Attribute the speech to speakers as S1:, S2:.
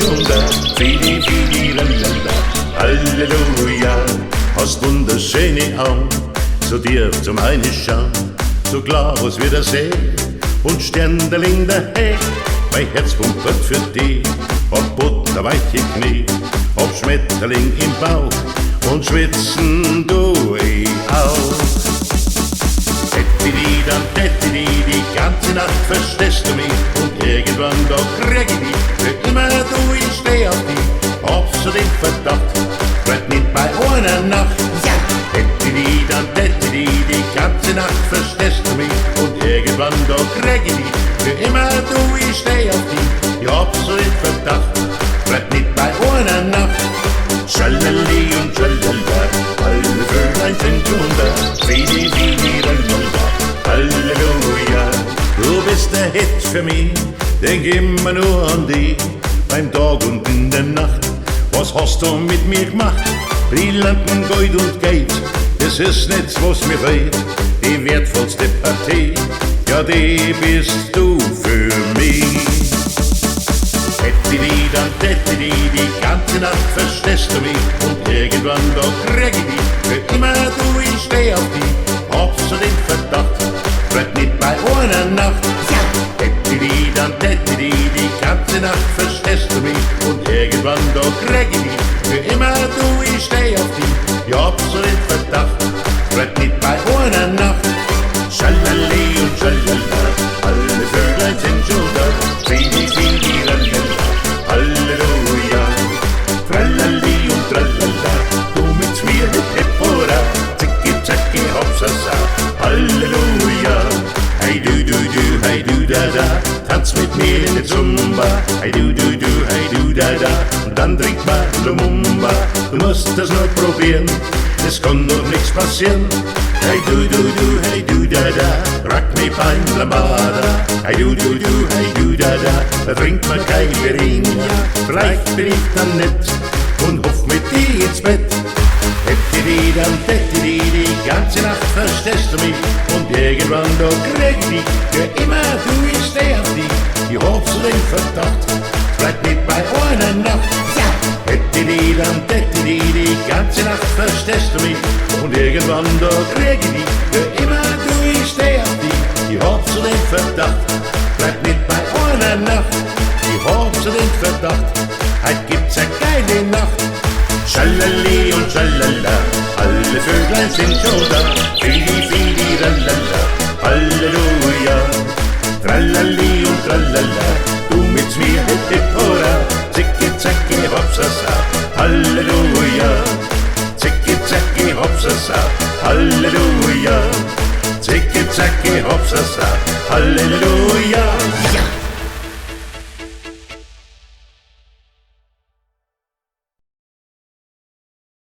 S1: runter, fidi, fidi, lalala, Halleluja. Hast wunderschöne Augen, so dir zum Reinschauen, so klar aus wie der See und Sternderling daher. Mein Herz pumpert für dich, hab butterweiche Knie, hab Schmetterling im Bauch und schwitzen du ich auch. Tätti dann tätti die ganze Nacht verstehst du mich und irgendwann da krieg ich dich, für immer du, ich steh auf dich, hab so den Verdacht, bleib nicht bei einer Nacht. Ja. Tätti dann tätti die ganze Nacht verstehst du mich und irgendwann da krieg ich dich, für immer du, ich steh auf dich, ich hab so den Verdacht, bleib nicht bei einer Nacht. Schalali und schalala, alle Vöglein sind runter, fidi, fidi, lalala, Halleluja. Du bist der Hit für mich, denk immer nur an dich, beim Tag und in der Nacht. Was hast du mit mir gemacht? Brillanten Gold und Geld, das ist nichts, was mir fehlt. Die wertvollste Partie, ja die bist du für mich. Tätti dann tätti die ganze Nacht verstehst du mich und irgendwann da krieg ich dich, für immer du, ich steh auf dich, hab so den Verdacht, bleib nicht bei einer Nacht. Ja. Tätti dann tätti die ganze Nacht verstehst du mich und irgendwann da krieg ich dich, für immer du, ich steh auf dich, ich hab so den Verdacht, bleib nicht bei einer Nacht. Schalali und schalala, alle Vöglein sind schon da, fidi, fidi, lalala, Halleluja. Tralali und tralala, du mit mir mit Hepora, zicki, zacki, hopsasa, Halleluja. Hey du, hey du, da, tanz mit mir in der Zumba, hey du, hey du, da, und dann trink mal Lumumba. Du musst das nur probieren, es kann doch nichts passieren. Hey du, hey du, da, rock me beim Lambada. Hey du, hey du, da, trink mal Caipirinha. Vielleicht bin ich dann nett und hoff mit dir ins Bett. Tätti dann tätti die ganze Nacht verstehst du mich und irgendwann da krieg ich dich, für immer du, ich steh auf dich, ich hab so den Verdacht, bleib nicht bei einer Nacht. Ja. Tätti dann tätti die ganze Nacht verstehst du mich und irgendwann da krieg ich dich, für immer du, ich steh auf dich, ich hab so den Verdacht, bleib nicht bei einer Nacht, ich hab so den Verdacht, heut gibt's eine geile Nacht. Schalali und schalala, alle Vöglein sind schon da, fidi, fidi, lalala, Halleluja. Tralali und tralala, du mit mir hip hip hurra, zicki, zacki, hopsasa, Halleluja. Zicki, zacki, hopsasa, Halleluja. Zicki, zacki, hopsasa, Halleluja. Ja.